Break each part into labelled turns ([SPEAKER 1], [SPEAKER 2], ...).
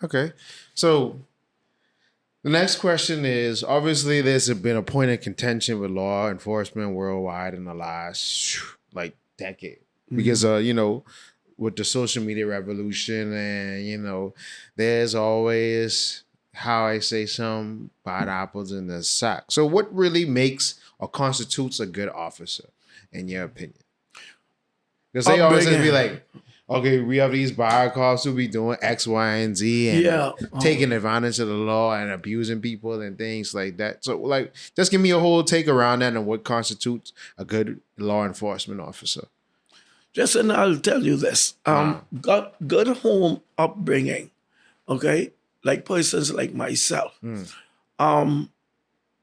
[SPEAKER 1] Okay. So the next question is obviously there's been a point of contention with law enforcement worldwide in the last like decade because with the social media revolution and there's always how I say some bad apples in the sack. So what really makes or constitutes a good officer in your opinion? Because they always just be
[SPEAKER 2] Upbringing.
[SPEAKER 1] like, okay, we have these bar cops who be doing X, Y, and Z and
[SPEAKER 2] Yeah.
[SPEAKER 1] taking advantage of the law and abusing people and things like that. So, like, just give me a whole take around that and what constitutes a good law enforcement officer.
[SPEAKER 2] Just and I'll tell you this.
[SPEAKER 1] Uh,
[SPEAKER 2] Got good home upbringing, okay? Like persons like myself.
[SPEAKER 1] mm,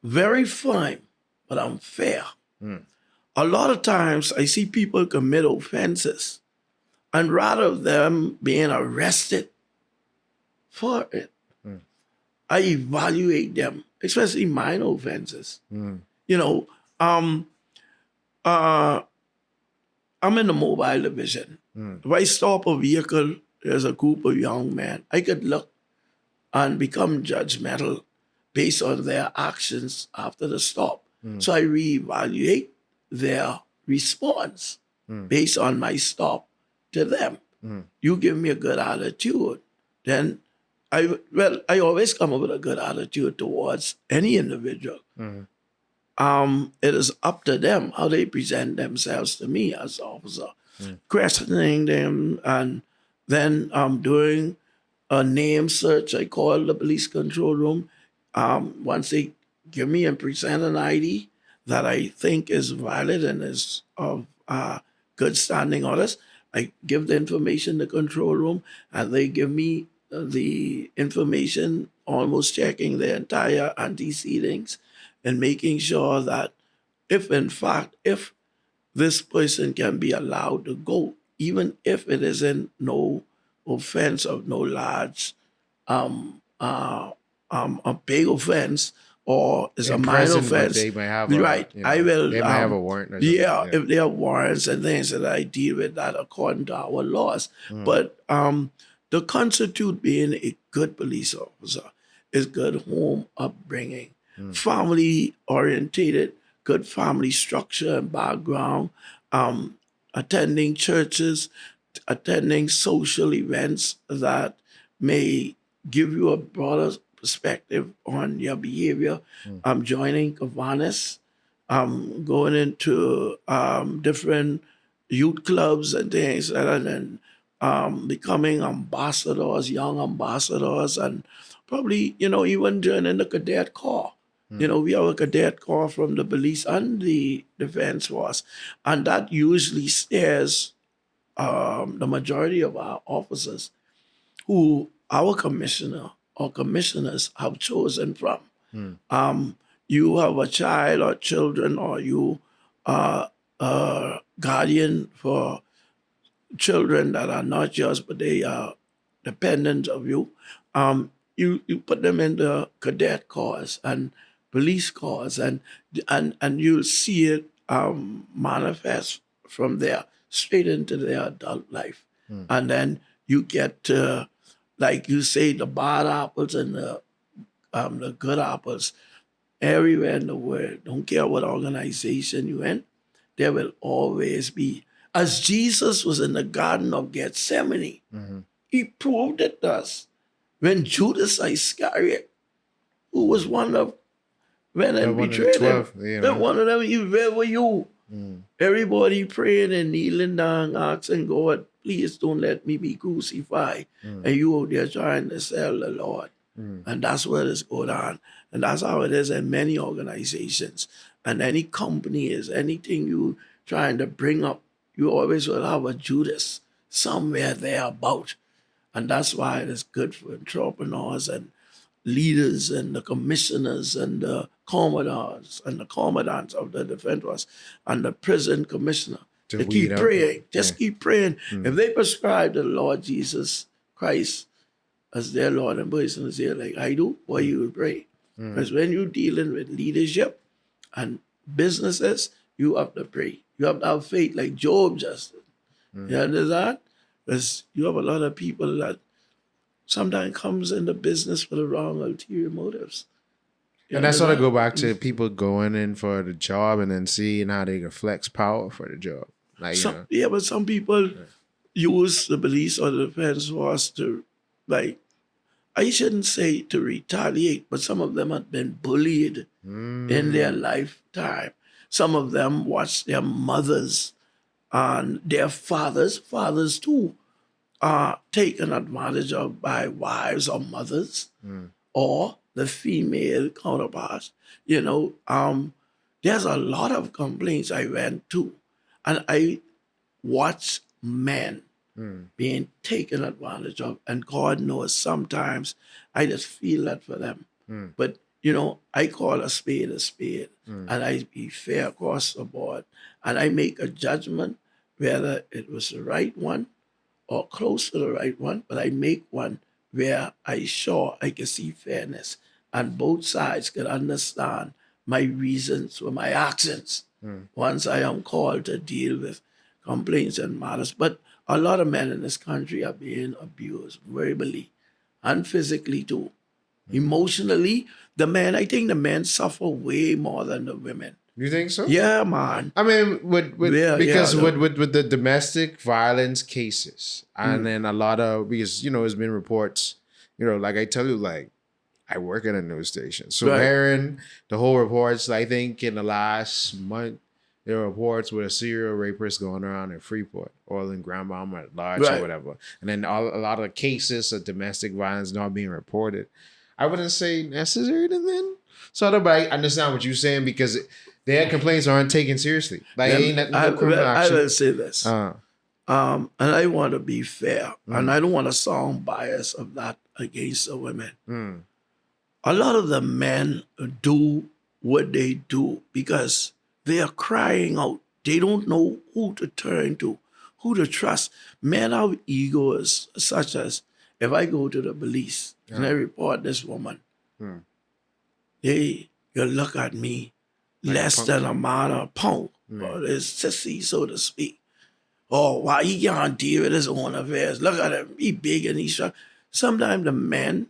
[SPEAKER 2] Very firm, but I'm fair.
[SPEAKER 1] mm,
[SPEAKER 2] A lot of times I see people commit offenses, and rather them being arrested for it,
[SPEAKER 1] mm,
[SPEAKER 2] I evaluate them, especially minor offenses.
[SPEAKER 1] mm,
[SPEAKER 2] You know, um, uh, I'm in the mobile division.
[SPEAKER 1] mm,
[SPEAKER 2] If I stop a vehicle, there's a group of young men. I could look and become judgmental based on their actions after the stop.
[SPEAKER 1] mm,
[SPEAKER 2] So I reevaluate their response
[SPEAKER 1] mm,
[SPEAKER 2] based on my stop to them.
[SPEAKER 1] mm,
[SPEAKER 2] You give me a good attitude, then I always come up with a good attitude towards any individual.
[SPEAKER 1] mm,
[SPEAKER 2] It is up to them how they present themselves to me as officer,
[SPEAKER 1] mm,
[SPEAKER 2] questioning them, and then doing a name search. I call the police control room. Once they give me and present an ID that I think is valid and is of good standing orders, I give the information to control room, and they give me the information, almost checking the entire antecedents and making sure that if in fact if this person can be allowed to go, even if it isn't no offense of no large, a big offense or is a
[SPEAKER 1] in
[SPEAKER 2] minor
[SPEAKER 1] prison, but
[SPEAKER 2] offense,
[SPEAKER 1] they might have
[SPEAKER 2] right? I will,
[SPEAKER 1] they might have a warrant or something.
[SPEAKER 2] yeah,
[SPEAKER 1] Yeah.
[SPEAKER 2] if there are warrants and things that I deal with that according to our laws.
[SPEAKER 1] Mm,
[SPEAKER 2] But the constitute being a good police officer is good home upbringing,
[SPEAKER 1] mm,
[SPEAKER 2] family orientated, good family structure and background, attending churches, attending social events that may give you a broader perspective on your behavior.
[SPEAKER 1] mm,
[SPEAKER 2] Joining Kavanas, going into different youth clubs and things, and then becoming ambassadors, young ambassadors, and probably, even joining the cadet corps.
[SPEAKER 1] mm,
[SPEAKER 2] We have a cadet corps from the police and the defense force, and that usually steers the majority of our officers who our commissioner or commissioners have chosen from.
[SPEAKER 1] mm,
[SPEAKER 2] You have a child or children, or you are a guardian for children that are not yours, but they are dependent of you. You put them in the cadet corps and police corps, and you'll see it manifest from there straight into their adult life.
[SPEAKER 1] mm,
[SPEAKER 2] And then you get to, like you say, the bad apples and the good apples everywhere in the world. Don't care what organization you in, there will always be. As Jesus was in the Garden of Gethsemane,
[SPEAKER 1] mhm.
[SPEAKER 2] he proved it to us when Judas Iscariot, who was one of went
[SPEAKER 1] The
[SPEAKER 2] and
[SPEAKER 1] one of the
[SPEAKER 2] betrayed him.
[SPEAKER 1] 12, you
[SPEAKER 2] Then
[SPEAKER 1] know.
[SPEAKER 2] one of them, where were you?
[SPEAKER 1] Mm,
[SPEAKER 2] Everybody praying and kneeling down, asking God, please don't let me be crucified.
[SPEAKER 1] mm,
[SPEAKER 2] And you out there trying to sell the Lord.
[SPEAKER 1] mm,
[SPEAKER 2] And that's what is going on. And that's how it is in many organizations. And any company is anything you trying to bring up, you always will have a Judas somewhere there about. And that's why it is good for entrepreneurs and leaders and the commissioners and the commandants and the commandants of the defense force and the prison commissioner
[SPEAKER 1] to
[SPEAKER 2] to
[SPEAKER 1] weed
[SPEAKER 2] keep
[SPEAKER 1] out.
[SPEAKER 2] praying.
[SPEAKER 1] Yeah.
[SPEAKER 2] Just keep praying.
[SPEAKER 1] Mm,
[SPEAKER 2] If they prescribe the Lord Jesus Christ as their Lord and personal Savior, like I do, boy, you will pray.
[SPEAKER 1] mm,
[SPEAKER 2] Because when you're dealing with leadership and businesses, you have to pray. You have to have faith, like Job just did. You
[SPEAKER 1] mm,
[SPEAKER 2] understand? Because you have a lot of people that sometimes comes into business for the wrong ulterior motives. You
[SPEAKER 1] And that's sort of
[SPEAKER 2] understand?
[SPEAKER 1] go back to people going in for the job and then seeing how they can flex power for the job. Like,
[SPEAKER 2] But some people use the police or the defense force to, like, I shouldn't say to retaliate, but some of them have been bullied in their lifetime. Some of them watched their mothers and their fathers too, are taken advantage of by wives or mothers or the female counterparts. There's a lot of complaints I went to, and I watched men being taken advantage of. And God knows sometimes I just feel that for them. But, I call a spade, and I be fair across the board. And I make a judgment whether it was the right one or close to the right one, but I make one where I can see fairness and both sides can understand my reasons for my actions once I am called to deal with complaints and matters. But a lot of men in this country are being abused verbally and physically too. Emotionally, I think the men suffer way more than the women.
[SPEAKER 1] you think so?
[SPEAKER 2] Yeah, man.
[SPEAKER 1] I mean, with the domestic violence cases, and then a lot of, because there's been reports, like I tell you, like I work at a news station, so
[SPEAKER 2] Right.
[SPEAKER 1] hearing the whole reports, I think in the last month there were reports with a serial rapist going around in Freeport, or in Grand Bahama at large,
[SPEAKER 2] Right.
[SPEAKER 1] or whatever, and then a lot of cases of domestic violence not being reported. I wouldn't say necessary to men. But I understand what you're saying, because their complaints aren't taken seriously. Like, ain't no criminal
[SPEAKER 2] I
[SPEAKER 1] action.
[SPEAKER 2] will say this. And I want to be fair, and I don't want to sound biased of that against the women. A lot of the men do what they do because they are crying out. They don't know who to turn to, who to trust. Men have egos such as, if I go to the police and I report this woman, you look at me
[SPEAKER 1] Like
[SPEAKER 2] less than a man or a punk, or this sissy, so to speak. Oh, why he can't deal with his own affairs? Look at him, he big and he's strong. Sometimes the men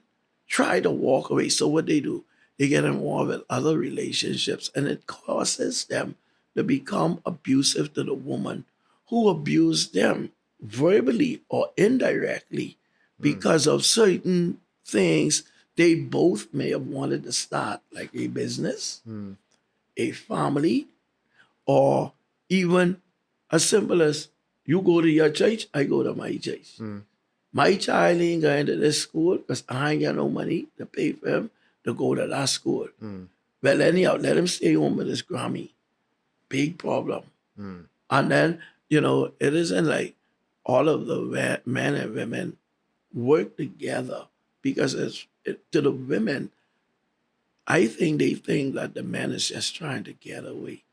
[SPEAKER 2] try to walk away. So what they do, they get involved with other relationships, and it causes them to become abusive to the woman who abused them verbally or indirectly because of certain things they both may have wanted to start, like a business, a family, or even as simple as you go to your church, I go to my church. My child ain't going to this school because I ain't got no money to pay for him to go to that school. Well, anyhow, let him stay home with his Grammy. Big problem. And then, it isn't like all of the men and women work together, because to the women, I think they think that the man is just trying to get away.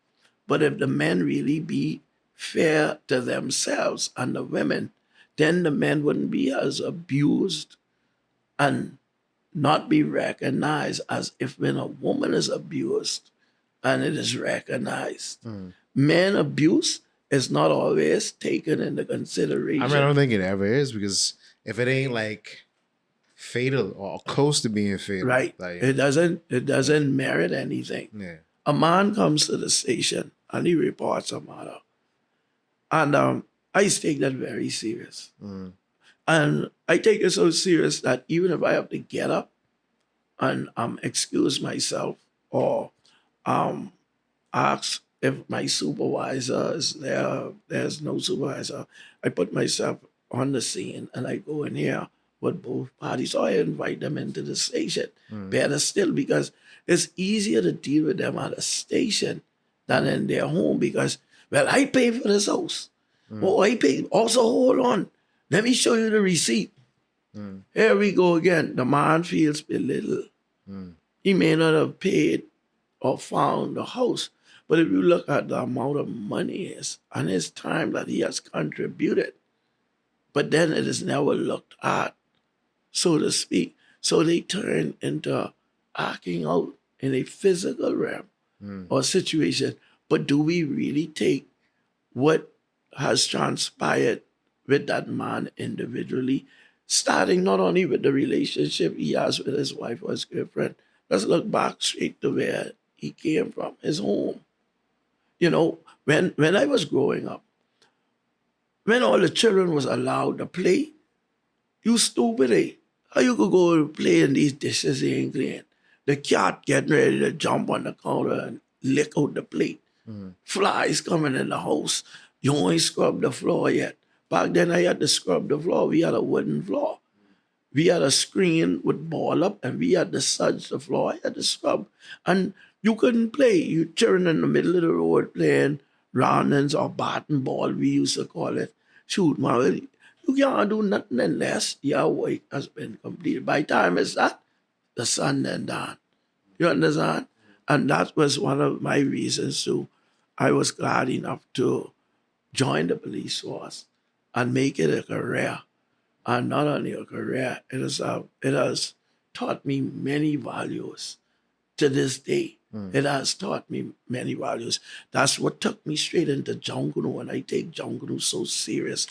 [SPEAKER 2] But if the men really be fair to themselves and the women, then the men wouldn't be as abused and not be recognized as if when a woman is abused and it is recognized. Men abuse is not always taken into consideration.
[SPEAKER 1] I mean, I don't think it ever is, because if it ain't like fatal or close to being fatal,
[SPEAKER 2] Right.
[SPEAKER 1] like,
[SPEAKER 2] It doesn't merit anything.
[SPEAKER 1] yeah.
[SPEAKER 2] A man comes to the station and he reports a matter. And I take that very serious. And I take it so serious that even if I have to get up and excuse myself, or ask if my supervisor is there, there's no supervisor, I put myself on the scene and I go in here with both parties, or I invite them into the station. Better still, because it's easier to deal with them at a station than in their home, because, well, I pay for this house. Oh, I pay. Also, hold on. Let me show you the receipt. Here we go again. The man feels belittled. He may not have paid or found the house, but if you look at the amount of money is and his time that he has contributed, but then it is never looked at, so to speak. So they turn into acting out in a physical realm or situation. But do we really take what has transpired with that man individually starting not only with the relationship he has with his wife or his girlfriend. Let's look back straight to where he came from, his home. You know, when I was growing up, when all the children was allowed to play, you stupid, eh? How you could go and play in these dishes they ain't clean? The cat getting ready to jump on the counter and lick out the plate. Flies coming in the house. You ain't scrubbed the floor yet. Back then I had to scrub the floor. We had a wooden floor. We had a screen with ball up and we had to suds the floor. I had to scrub. And you couldn't play. You children in the middle of the road playing roundings or bat and ball, we used to call it. Shoot, man, you can't do nothing unless your work has been completed. By the time it's that, the sun then down. You understand? And that was one of my reasons too. I was glad enough to join the police force and make it a career. And not only a career, it has taught me many values to this day. It has taught me many values. That's what took me straight into Jongunu, and I take Jongunu so serious.